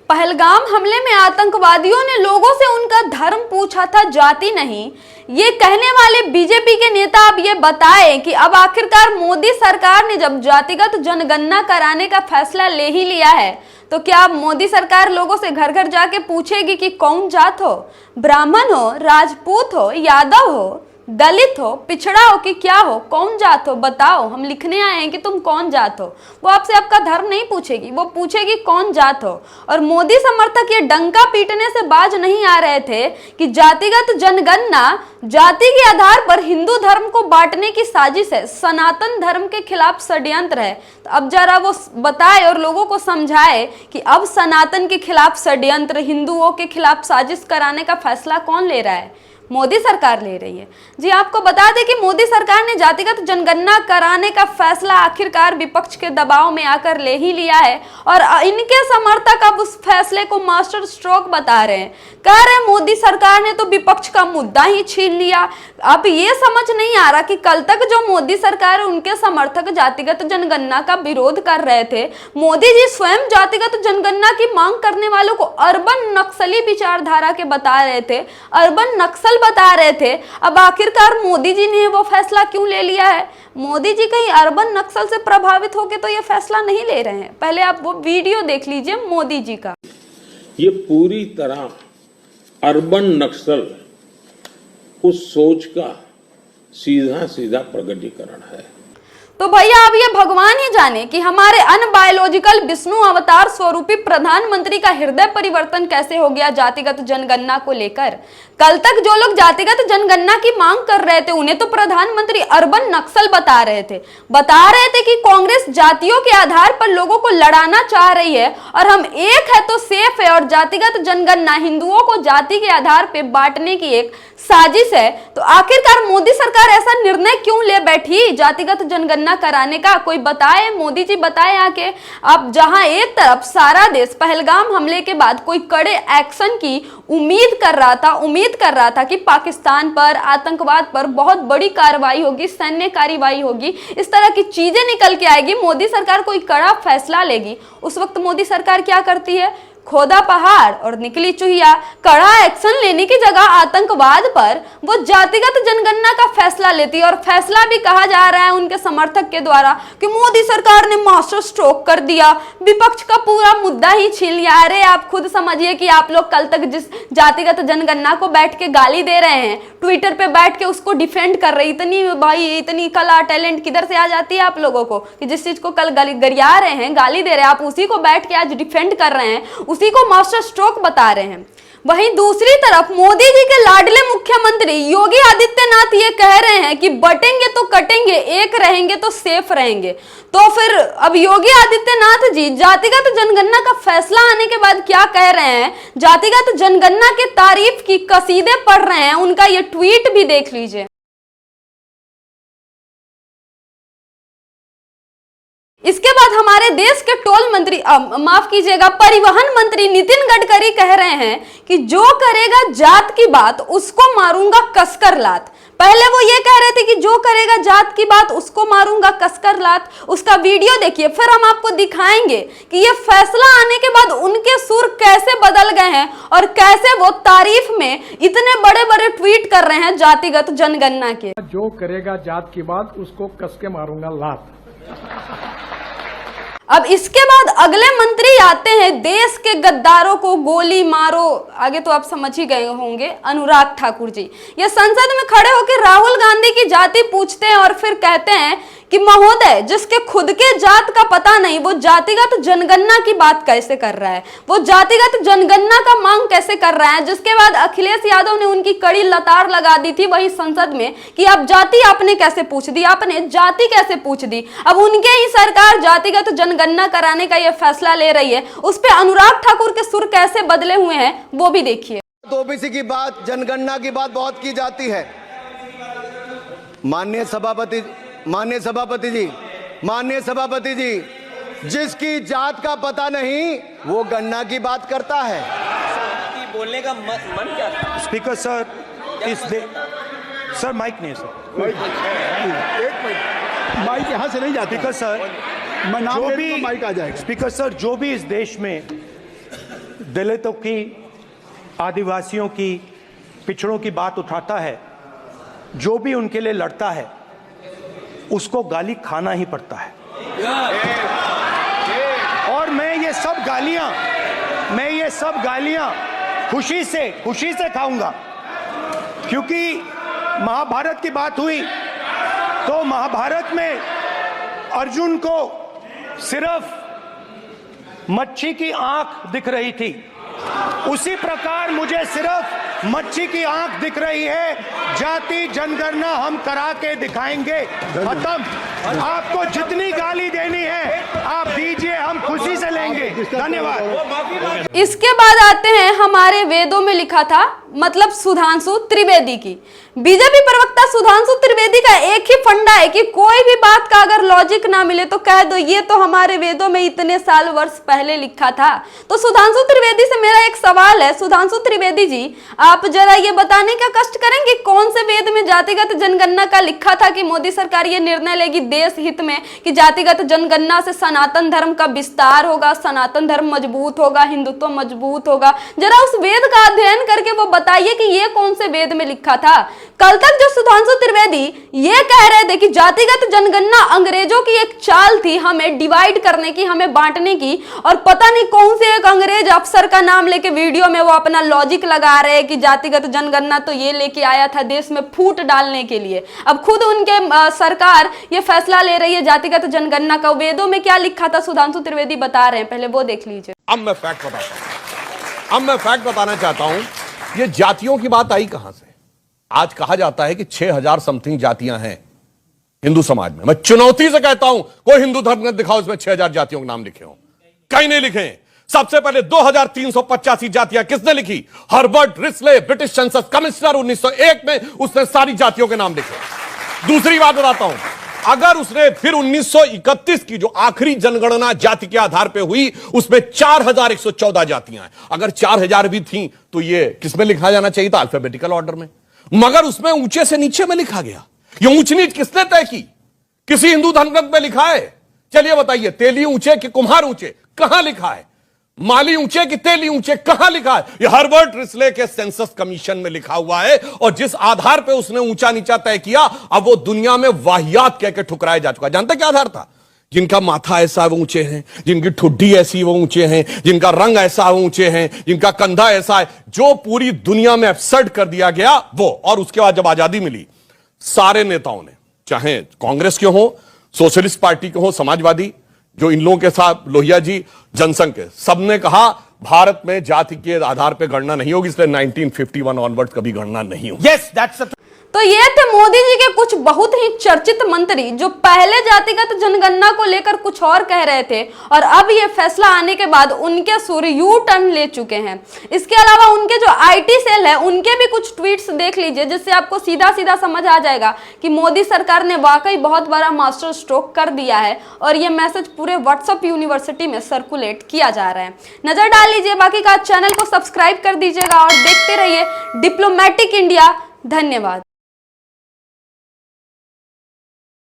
पहलगाम हमले में आतंकवादियों ने लोगों से उनका धर्म पूछा था, जाति नहीं। ये कहने वाले बीजेपी के नेता अब ये बताएं कि अब आखिरकार मोदी सरकार ने जब जातिगत जनगणना कराने का फैसला ले ही लिया है तो क्या अब मोदी सरकार लोगों से घर घर जाके पूछेगी कि कौन जात हो, ब्राह्मण हो, राजपूत हो, यादव हो, दलित हो, पिछड़ा हो कि क्या हो, कौन जात हो, बताओ, हम लिखने आए हैं कि तुम कौन जात हो। वो आपसे आपका धर्म नहीं पूछेगी, वो पूछेगी कौन जात हो। और मोदी समर्थक ये डंका पीटने से बाज नहीं आ रहे थे कि जातिगत जनगणना जाति के आधार पर हिंदू धर्म को बांटने की साजिश है, सनातन धर्म के खिलाफ षड्यंत्र है। तो अब जरा वो बताए और लोगों को समझाए कि अब सनातन के खिलाफ षड्यंत्र, हिंदुओं के खिलाफ साजिश कराने का फैसला कौन ले रहा है? मोदी सरकार ले रही है। जी आपको बता दें कि मोदी सरकार ने जातिगत जनगणना कराने का फैसला आखिरकार विपक्ष के दबाव में आकर ले ही लिया है और इनके समर्थक अब उस फैसले को मास्टर स्ट्रोक बता रहे हैं। कह रहे हैं मोदी सरकार ने तो विपक्ष का मुद्दा ही छीन लिया। अब ये समझ नहीं आ रहा कि कल तक जो मोदी सरकार उनके समर्थक जातिगत जनगणना का विरोध कर रहे थे, मोदी जी स्वयं जातिगत जनगणना की मांग करने वालों को अर्बन नक्सली विचारधारा के बता रहे थे, अर्बन नक्सल बता रहे थे। अब आखिरकार मोदी जी ने वो फैसला क्यों ले लिया है? मोदी जी कहीं अर्बन नक्सल से प्रभावित होकर तो ये फैसला नहीं ले रहे हैं। पहले आप वो वीडियो देख लीजिए मोदी जी का। ये पूरी तरह अर्बन नक्सल उस सोच का सीधा सीधा प्रकटीकरण है। तो भैया अब ये भगवान ही जाने कि हमारे अनबायोलॉजिकल विष्णु अवतार स्वरूपी प्रधानमंत्री का हृदय परिवर्तन कैसे हो गया जातिगत जनगणना को लेकर। कल तक जो लोग जातिगत जनगणना की मांग कर रहे थे उन्हें तो प्रधानमंत्री अर्बन नक्सल बता रहे थे कि कांग्रेस जातियों के आधार पर लोगों को लड़ाना चाह रही है और हम एक है तो सेफ है और जातिगत जनगणना हिंदुओं को जाति के आधार पर बांटने की एक साजिश है। तो आखिरकार मोदी सरकार ऐसा निर्णय क्यों ले बैठी जातिगत जनगणना कराने का? कोई बताए, मोदी जी बताए आके। अब जहां एक तरफ सारा देश पहलगाम हमले के बाद कोई कड़े एक्शन की उम्मीद कर रहा था कि पाकिस्तान पर, आतंकवाद पर बहुत बड़ी कार्रवाई होगी, सैन्य कार्रवाई होगी, इस तरह की चीजें निकल के आएगी, मोदी सरकार कोई कड़ा फैसला लेगी। उस वक्त मोदी सरकार क्या करती है? खोदा पहाड़ और निकली चूहिया। कड़ा एक्शन लेने की जगह आतंकवाद पर वो जातिगत जनगणना का फैसला लेती है और फैसला भी कहा जा रहा है उनके समर्थक के द्वारा कि मोदी सरकार ने मास्टर स्ट्रोक कर दिया, विपक्ष का पूरा मुद्दा ही छीन लिया। अरे आप खुद समझिए कि आप लोग कल तक जिस जातिगत जनगणना को बैठ के गाली दे रहे हैं, ट्विटर पे बैठ के उसको डिफेंड कर रहे, इतनी कला टैलेंट किधर से आ जाती है आप लोगों को कि जिस चीज को कल गरिया रहे हैं, गाली दे रहे हैं, आप उसी को बैठ के आज डिफेंड कर रहे हैं, उसी को मास्टर स्ट्रोक बता रहे हैं। वहीं दूसरी तरफ मोदी जी के लाडले मुख्यमंत्री योगी आदित्यनाथ ये कह रहे हैं कि बटेंगे तो कटेंगे, एक रहेंगे तो सेफ रहेंगे। तो फिर अब योगी आदित्यनाथ जी जातिगत जनगणना का फैसला आने के बाद क्या कह रहे हैं? जातिगत जनगणना के तारीफ की कसीदे पढ़ रहे हैं, उनका ये ट्वीट भी देख लीजिए। इसके बाद हमारे देश के टोल मंत्री, माफ कीजिएगा, परिवहन मंत्री नितिन गडकरी कह रहे हैं कि जो करेगा जात की बात उसको मारूंगा कसकर लात। पहले वो ये कह रहे थे कि जो करेगा जात की बात उसको मारूंगा कसकर लात। उसका वीडियो देखिए, फिर हम आपको दिखाएंगे कि ये फैसला आने के बाद उनके सुर कैसे बदल गए हैं और कैसे वो तारीफ में इतने बड़े बड़े ट्वीट कर रहे हैं जातिगत जनगणना के। जो करेगा जात की बात उसको कस के मारूंगा लात। अब इसके बाद अगले मंत्री आते हैं, देश के गद्दारों को गोली मारो, आगे तो आप समझ ही गए होंगे, अनुराग ठाकुर जी। ये संसद में खड़े होकर राहुल गांधी की जाति पूछते हैं और फिर कहते हैं कि महोदय, जिसके खुद के जात का पता नहीं वो जातिगत जनगणना की बात कैसे कर रहा है, वो जातिगत जनगणना का मांग कैसे कर रहा है। जिसके बाद अखिलेश यादव ने उनकी कड़ी लताड़ लगा दी थी वही संसद में कि अब जाति आपने कैसे पूछ दी, आपने जाति कैसे पूछ दी। अब उनके ही सरकार जातिगत जनगणना कराने का यह फैसला ले रही है, उस पर अनुराग ठाकुर के सुर कैसे बदले हुए हैं वो भी देखिए। ओबीसी की बात, जनगणना की बात बहुत की जाती है। माननीय सभापति जी, जिसकी जात का पता नहीं वो गणना की बात करता है। बोलने का मन क्या था? स्पीकर सर, सर माइक नहीं सर, एक मिनट, माइक यहाँ से नहीं जाती। स्पीकर सर, जो भी माइक आ जाएगा। स्पीकर सर, जो भी इस देश में दलितों की, आदिवासियों की, पिछड़ों की बात उठाता है, जो भी उनके लिए लड़ता है उसको गाली खाना ही पड़ता है। और मैं ये सब गालियां खुशी से खाऊंगा, क्योंकि महाभारत की बात हुई तो महाभारत में अर्जुन को सिर्फ मच्छी की आंख दिख रही थी, उसी प्रकार मुझे सिर्फ मच्छी की आंख दिख रही है। जाति जनगणना हम करा के दिखाएंगे। खत्म। आपको जितनी गाली देनी है आप दीजिए, हम खुशी से लेंगे। धन्यवाद। इसके बाद आते हैं हमारे वेदों में लिखा था, मतलब सुधांशु त्रिवेदी की। बीजेपी प्रवक्ता सुधांशु त्रिवेदी का एक ही फंडा है कि कोई भी बात का अगर लॉजिक ना मिले तो कह दो ये तो हमारे वेदों में इतने साल वर्ष पहले लिखा था। तो सुधांशु त्रिवेदी से मेरा एक सवाल है, सुधांशु त्रिवेदी जी, आप जरा ये बताने का कष्ट करेंगे कौन से वेद में जातिगत जनगणना का लिखा था कि मोदी सरकार ये निर्णय लेगी देश हित में कि जातिगत जनगणना से सनातन धर्म का विस्तार होगा, सनातन धर्म मजबूत होगा, हिंदुत्व मजबूत होगा। जरा उस वेद का अध्ययन करके वो बताइए कि ये कौन से वेद में लिखा था। कल तक जो सुधांशु त्रिवेदी ये कह रहे थे कि जातिगत जनगणना अंग्रेजों की एक चाल थी हमें डिवाइड करने की, हमें बांटने की, और पता नहीं कौन से एक अंग्रेज अफसर का नाम लेके वीडियो में वो अपना लॉजिक लगा रहे हैं कि जातिगत जनगणना तो ये लेके आया था देश में फूट डालने के लिए। अब खुद उनके सरकार ये फैसला ले रही है जातिगत जनगणना का। वेदों में क्या लिखा था सुधांशु त्रिवेदी बता रहे हैं, पहले वो देख लीजिए। अब मैं फैक्ट बताना चाहता हूं, ये जातियों की बात आई कहां से। आज कहा जाता है कि 6000 समथिंग जातियां हैं हिंदू समाज में। मैं चुनौती से कहता हूं कोई हिंदू धर्म ग्रंथ दिखाओ इसमें 6000 जातियों के नाम लिखे हो। कहीं नहीं लिखे। सबसे पहले 2385 जातियां किसने लिखी? हर्बर्ट रिस्ले, ब्रिटिश संसद कमिश्नर 1901 में उसने सारी जातियों के नाम लिखे। दूसरी बात बताता हूं, अगर उसने फिर 1931 की जो आखिरी जनगणना जाति के आधार पर हुई उसमें 4114 जातियां हैं। अगर 4000 भी थी तो ये किसमें लिखा जाना चाहिए था? अल्फाबेटिकल ऑर्डर में। मगर उसमें ऊंचे से नीचे में लिखा गया। ये ऊंच नीच किसने तय की? किसी हिंदू धर्म ग्रंथ में लिखा है? चलिए बताइए, तेली ऊंचे कि कुम्हार ऊंचे, कहां लिखा है? माली ऊंचे कि तेली ऊंचे, कहां लिखा है? यह हर्बर्ट रिस्ले के सेंसस कमीशन में लिखा हुआ है। और जिस आधार पर उसने ऊंचा नीचा तय किया, अब वो दुनिया में वाहियात कहकर ठुकराया जा चुका। जानते क्या आधार था? जिनका माथा ऐसा है वो ऊंचे हैं, जिनकी ठुड्डी ऐसी वो ऊंचे हैं, जिनका रंग ऐसा है वो ऊंचे हैं, जिनका कंधा ऐसा है, जो पूरी दुनिया में एब्सर्ड कर दिया गया वो। और उसके बाद जब आजादी मिली, सारे नेताओं ने, चाहे कांग्रेस के हो, सोशलिस्ट पार्टी के हो, समाजवादी, जो इन लोगों के साथ लोहिया जी, जनसंघ के, सबने कहा भारत में जाति के आधार पर गणना नहीं होगी, इसलिए 1951 ऑनवर्ड कभी गणना नहीं होगी। यस, दैट्स तो ये थे मोदी जी के कुछ बहुत ही चर्चित मंत्री जो पहले जातिगत जनगणना को लेकर कुछ और कह रहे थे और अब ये फैसला आने के बाद उनके सुर यू टर्न ले चुके हैं। इसके अलावा उनके जो आईटी सेल है उनके भी कुछ ट्वीट्स देख लीजिए, जिससे आपको सीधा सीधा समझ आ जाएगा कि मोदी सरकार ने वाकई बहुत बड़ा मास्टर स्ट्रोक कर दिया है और ये मैसेज पूरे व्हाट्सएप यूनिवर्सिटी में सर्कुलेट किया जा रहा है। नजर डाल लीजिए, बाकी का चैनल को सब्सक्राइब कर दीजिएगा और देखते रहिए डिप्लोमेटिक इंडिया। धन्यवाद।